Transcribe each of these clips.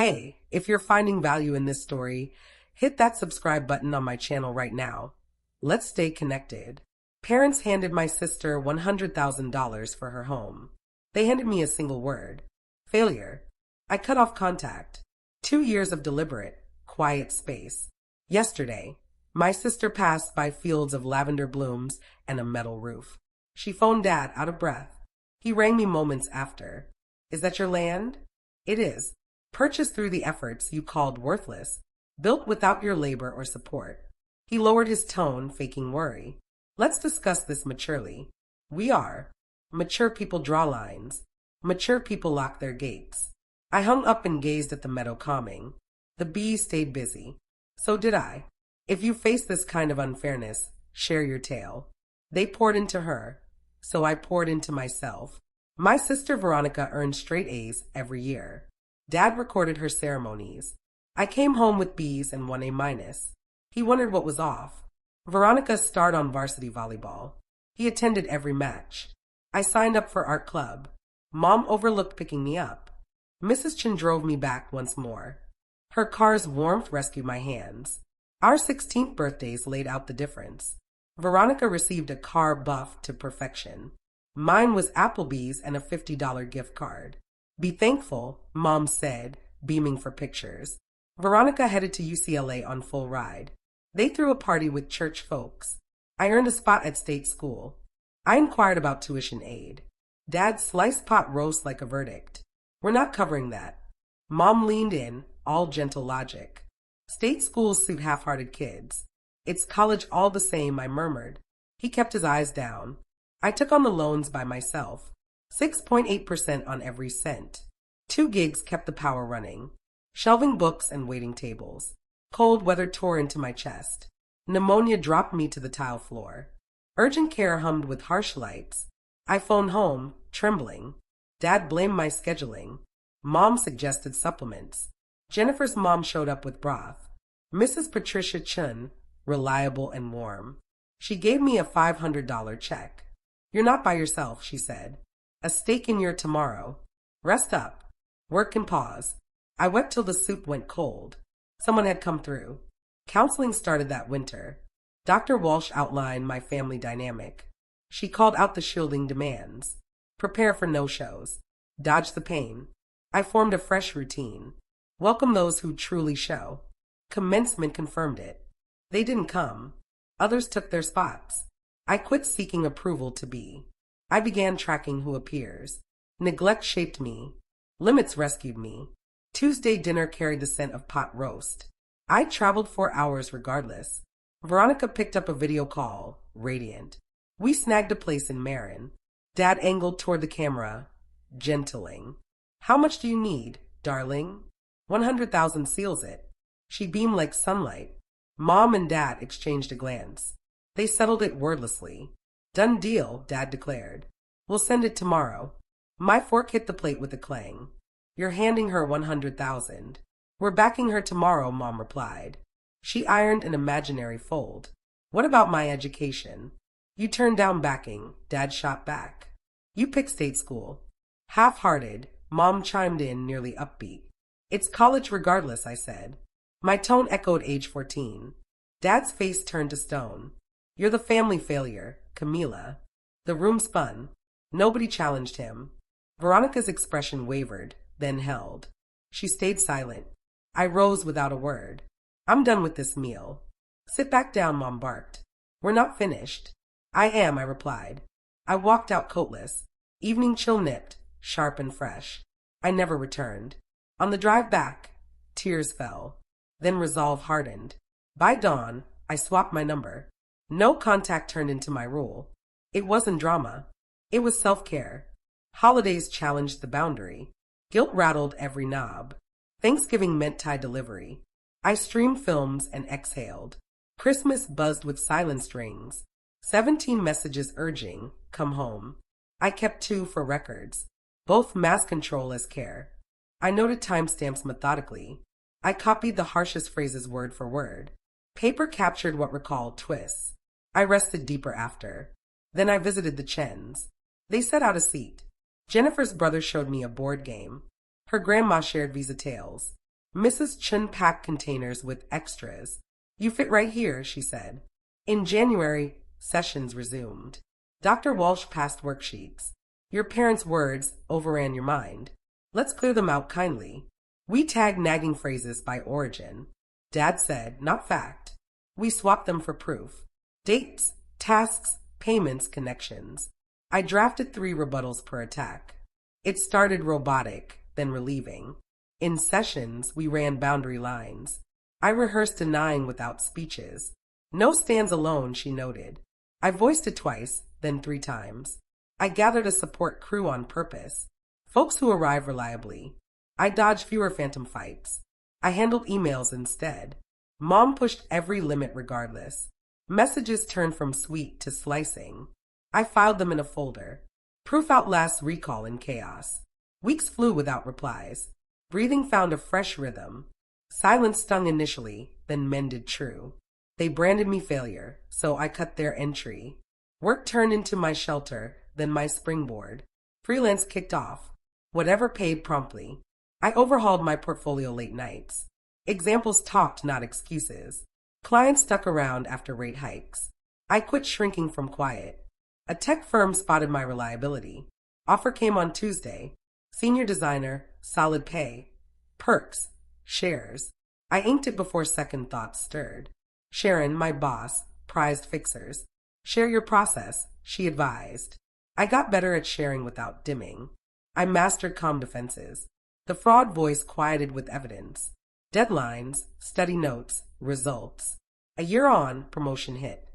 Hey, if you're finding value in this story, hit that subscribe button on my channel right now. Let's stay connected. Parents handed my sister $100,000 for her home. They handed me a single word: failure. I cut off contact. 2 years of deliberate, quiet space. Yesterday, my sister passed by fields of lavender blooms and a metal roof. She phoned Dad out of breath. He rang me moments after. Is that your land? It is. Purchased through the efforts you called worthless, built without your labor or support. He lowered his tone, faking worry. Let's discuss this maturely. We are. Mature people draw lines. Mature people lock their gates. I hung up and gazed at the meadow calming. The bees stayed busy. So did I. If you face this kind of unfairness, share your tale. They poured into her, so I poured into myself. My sister Veronica earned straight A's every year. Dad recorded her ceremonies. I came home with B's and 1 A-. He wondered what was off. Veronica starred on varsity volleyball. He attended every match. I signed up for art club. Mom overlooked picking me up. Mrs. Chen drove me back once more. Her car's warmth rescued my hands. Our 16th birthdays laid out the difference. Veronica received a car buffed to perfection. Mine was Applebee's and a $50 gift card. Be thankful, Mom said, beaming for pictures. Veronica headed to UCLA on full ride. They threw a party with church folks. I earned a spot at state school. I inquired about tuition aid. Dad sliced pot roast like a verdict. We're not covering that. Mom leaned in, all gentle logic. State schools suit half-hearted kids. It's college all the same, I murmured. He kept his eyes down. I took on the loans by myself. 6.8% on every cent. 2 gigs kept the power running. Shelving books and waiting tables. Cold weather tore into my chest. Pneumonia dropped me to the tile floor. Urgent care hummed with harsh lights. I phoned home, trembling. Dad blamed my scheduling. Mom suggested supplements. Jennifer's mom showed up with broth. Mrs. Patricia Chun, reliable and warm. She gave me a $500 check. You're not by yourself, she said. A stake in your tomorrow. Rest up. Work can pause. I wept till the soup went cold. Someone had come through. Counseling started that winter. Dr. Walsh outlined my family dynamic. She called out the shielding demands. Prepare for no-shows. Dodge the pain. I formed a fresh routine. Welcome those who truly show. Commencement confirmed it. They didn't come. Others took their spots. I quit seeking approval to be. I began tracking who appears. Neglect shaped me. Limits rescued me. Tuesday dinner carried the scent of pot roast. I traveled 4 hours regardless. Veronica picked up a video call, radiant. We snagged a place in Marin. Dad angled toward the camera, gentling. How much do you need, darling? 100,000 seals it. She beamed like sunlight. Mom and Dad exchanged a glance. They settled it wordlessly. Done deal, Dad declared. We'll send it tomorrow. My fork hit the plate with a clang. You're handing her 100,000. We're backing her tomorrow, Mom replied. She ironed an imaginary fold. What about my education? You turned down backing, Dad shot back. You picked state school. Half-hearted, Mom chimed in, nearly upbeat. It's college regardless, I said. My tone echoed age 14. Dad's face turned to stone. You're the family failure, Camila. The room spun. Nobody challenged him. Veronica's expression wavered, then held. She stayed silent. I rose without a word. I'm done with this meal. Sit back down, Mom barked. We're not finished. I am, I replied. I walked out coatless. Evening chill nipped, sharp and fresh. I never returned. On the drive back, tears fell. Then resolve hardened. By dawn, I swapped my number. No contact turned into my rule. It wasn't drama. It was self-care. Holidays challenged the boundary. Guilt rattled every knob. Thanksgiving meant Thai delivery. I streamed films and exhaled. Christmas buzzed with silenced rings. 17 messages urging, come home. I kept 2 for records. Both mass control as care. I noted timestamps methodically. I copied the harshest phrases word for word. Paper captured what recalled twists. I rested deeper after. Then I visited the Chens. They set out a seat. Jennifer's brother showed me a board game. Her grandma shared Visa Tales. Mrs. Chun packed containers with extras. You fit right here, she said. In January, sessions resumed. Dr. Walsh passed worksheets. Your parents' words overran your mind. Let's clear them out kindly. We tagged nagging phrases by origin. Dad said, not fact. We swapped them for proof. Dates, tasks, payments, connections. I drafted 3 rebuttals per attack. It started robotic, then relieving. In sessions, we ran boundary lines. I rehearsed denying without speeches. No stands alone, she noted. I voiced it twice, then 3 times. I gathered a support crew on purpose. Folks who arrive reliably. I dodged fewer phantom fights. I handled emails instead. Mom pushed every limit regardless. Messages turned from sweet to slicing. I filed them in a folder. Proof outlasts recall in chaos. Weeks flew without replies. Breathing found a fresh rhythm. Silence stung initially, then mended true. They branded me failure, so I cut their entry. Work turned into my shelter, then my springboard. Freelance kicked off. Whatever paid promptly. I overhauled my portfolio late nights. Examples talked, not excuses. Clients stuck around after rate hikes. I quit shrinking from quiet. A tech firm spotted my reliability. Offer came on Tuesday. Senior designer, solid pay. Perks, shares. I inked it before second thoughts stirred. Sharon, my boss, prized fixers. Share your process, she advised. I got better at sharing without dimming. I mastered calm defenses. The fraud voice quieted with evidence. Deadlines, study notes, results. A year on, promotion hit.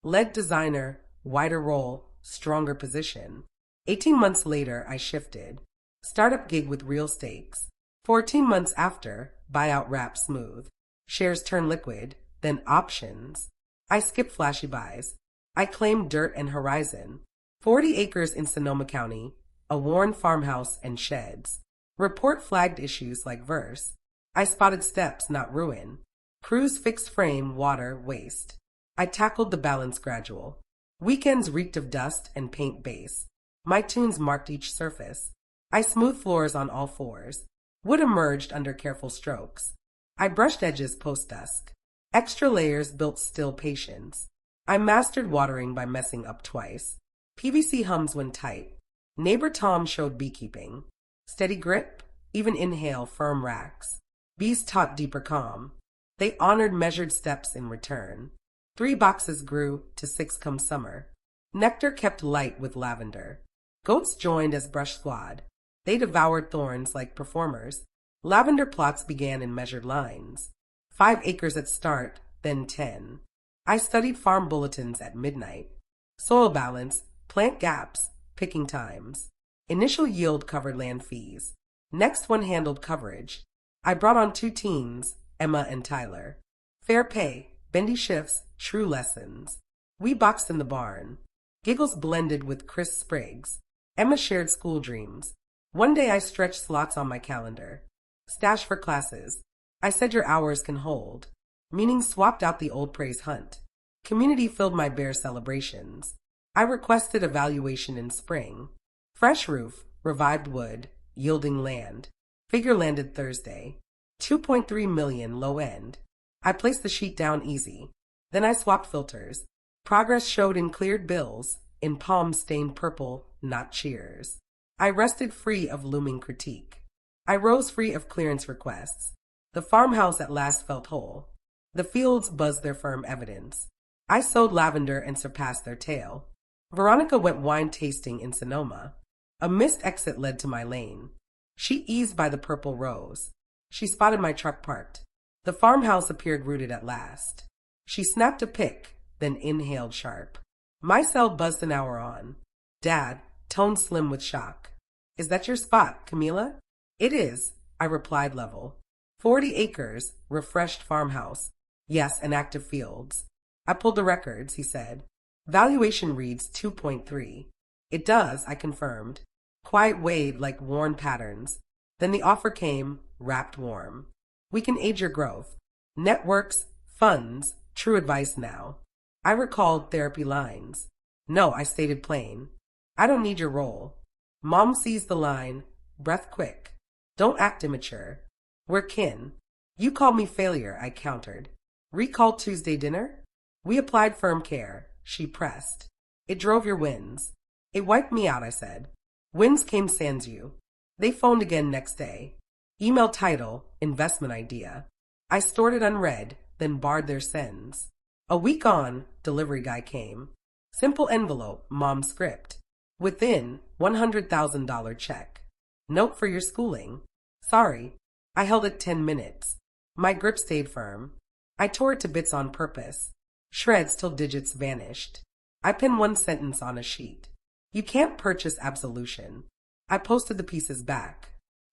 Lead designer, wider role, stronger position. 18 months later, I shifted. Startup gig with real stakes. 14 months after, buyout wrap smooth. Shares turn liquid, then options. I skipped flashy buys. I claimed dirt and horizon. 40 acres in Sonoma County, a worn farmhouse and sheds. Report flagged issues like verse. I spotted steps, not ruin. Crews fixed frame, water, waste. I tackled the balance gradual. Weekends reeked of dust and paint base. My tunes marked each surface. I smoothed floors on all fours. Wood emerged under careful strokes. I brushed edges post-dusk. Extra layers built still patience. I mastered watering by messing up twice. PVC hums when tight. Neighbor Tom showed beekeeping. Steady grip, even inhale, firm racks. Bees taught deeper calm. They honored measured steps in return. 3 boxes grew to 6 come summer. Nectar kept light with lavender. Goats joined as brush squad. They devoured thorns like performers. Lavender plots began in measured lines. 5 acres at start, then 10. I studied farm bulletins at midnight. Soil balance, plant gaps, picking times. Initial yield covered land fees. Next one handled coverage. I brought on 2 teens, Emma and Tyler. Fair pay, bendy shifts, true lessons. We boxed in the barn. Giggles blended with crisp sprigs. Emma shared school dreams. One day I stretched slots on my calendar. Stash for classes. I said your hours can hold. Meaning swapped out the old praise hunt. Community filled my bare celebrations. I requested evaluation in spring. Fresh roof, revived wood, yielding land. Figure landed Thursday. 2.3 million low end. I placed the sheet down easy. Then I swapped filters. Progress showed in cleared bills, in palms stained purple, not cheers. I rested free of looming critique. I rose free of clearance requests. The farmhouse at last felt whole. The fields buzzed their firm evidence. I sowed lavender and surpassed their tale. Veronica went wine tasting in Sonoma. A missed exit led to my lane. She eased by the purple rose. She spotted my truck parked. The farmhouse appeared rooted at last. She snapped a pic, then inhaled sharp. My cell buzzed an hour on. Dad, tone slim with shock. Is that your spot, Camila? It is, I replied level. 40 acres, refreshed farmhouse. Yes, and active fields. I pulled the records, he said. Valuation reads 2.3. It does, I confirmed. Quiet weighed like worn patterns. Then the offer came, wrapped warm. We can aid your growth. Networks, funds, true advice now. I recalled therapy lines. No, I stated plain. I don't need your role. Mom seized the line, breath quick. Don't act immature. We're kin. You called me failure, I countered. Recall Tuesday dinner? We applied firm care, she pressed. It drove your wins. It wiped me out, I said. Wins came sans you. They phoned again next day. Email title, investment idea. I stored it unread, then barred their sends. A week on, delivery guy came. Simple envelope, mom's script. Within, $100,000 check. Note for your schooling. Sorry. I held it 10 minutes. My grip stayed firm. I tore it to bits on purpose. Shreds till digits vanished. I pinned one sentence on a sheet. You can't purchase absolution. I posted the pieces back.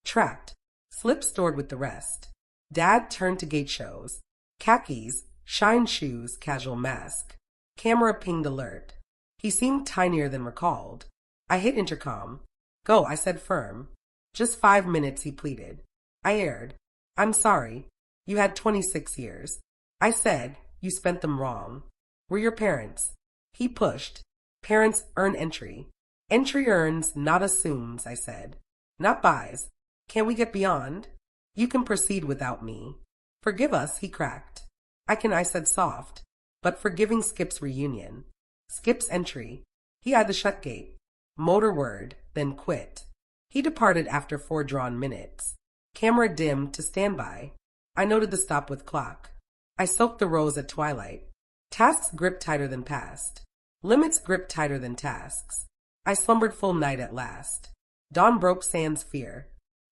Tracked. Slip stored with the rest. Dad turned to gate shows. Khakis, shine shoes, casual mask. Camera pinged alert. He seemed tinier than recalled. I hit intercom. Go, I said firm. Just 5 minutes, he pleaded. I aired. I'm sorry. You had 26 years. I said, you spent them wrong. We're your parents. He pushed. Parents earn entry. Entry earns, not assumes, I said. Not buys. Can we get beyond? You can proceed without me. Forgive us, he cracked. I said soft. But forgiving Skip's reunion. Skip's entry. He had the shut gate. Motor word, then quit. He departed after 4 drawn minutes. Camera dimmed to standby. I noted the stop with clock. I soaked the rose at twilight. Tasks grip tighter than past. Limits grip tighter than tasks. I slumbered full night at last. Dawn broke sans fear.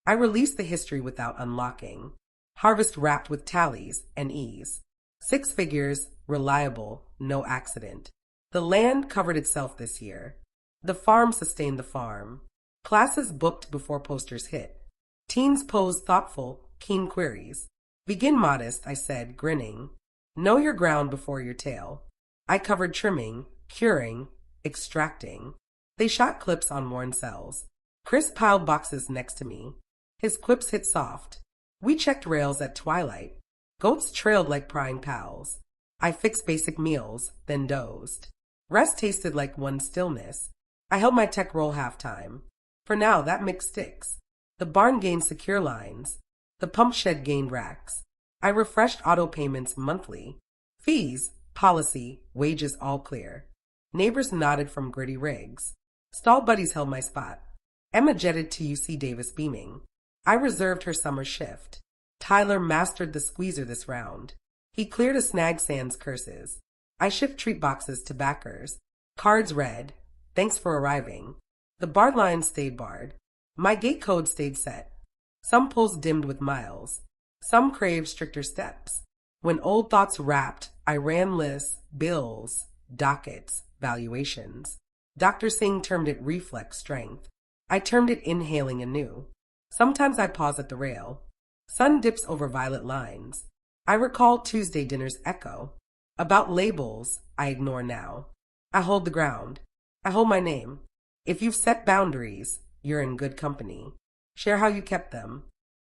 I released the history without unlocking. Harvest wrapped with tallies and ease. 6 figures, reliable, no accident. The land covered itself this year. The farm sustained the farm. Classes booked before posters hit. Teens posed thoughtful, keen queries. Begin modest, I said, grinning. Know your ground before your tail. I covered trimming, curing, extracting. They shot clips on worn cells. Chris piled boxes next to me. His quips hit soft. We checked rails at twilight. Goats trailed like prying pals. I fixed basic meals, then dozed. Rest tasted like one stillness. I held my tech roll half-time. For now, that mix sticks. The barn gained secure lines. The pump shed gained racks. I refreshed auto payments monthly. Fees, policy, wages all clear. Neighbors nodded from gritty rigs. Stall buddies held my spot. Emma jetted to UC Davis beaming. I reserved her summer shift. Tyler mastered the squeezer this round. He cleared a snag sans curses. I shift treat boxes to backers. Cards read. Thanks for arriving. The barred line stayed barred. My gate code stayed set. Some pulls dimmed with miles. Some craved stricter steps. When old thoughts wrapped, I ran lists, bills, dockets, valuations. Dr. Singh termed it reflex strength. I termed it inhaling anew. Sometimes I pause at the rail. Sun dips over violet lines. I recall Tuesday dinner's echo. About labels, I ignore now. I hold the ground. I hold my name. If you've set boundaries, you're in good company. Share how you kept them.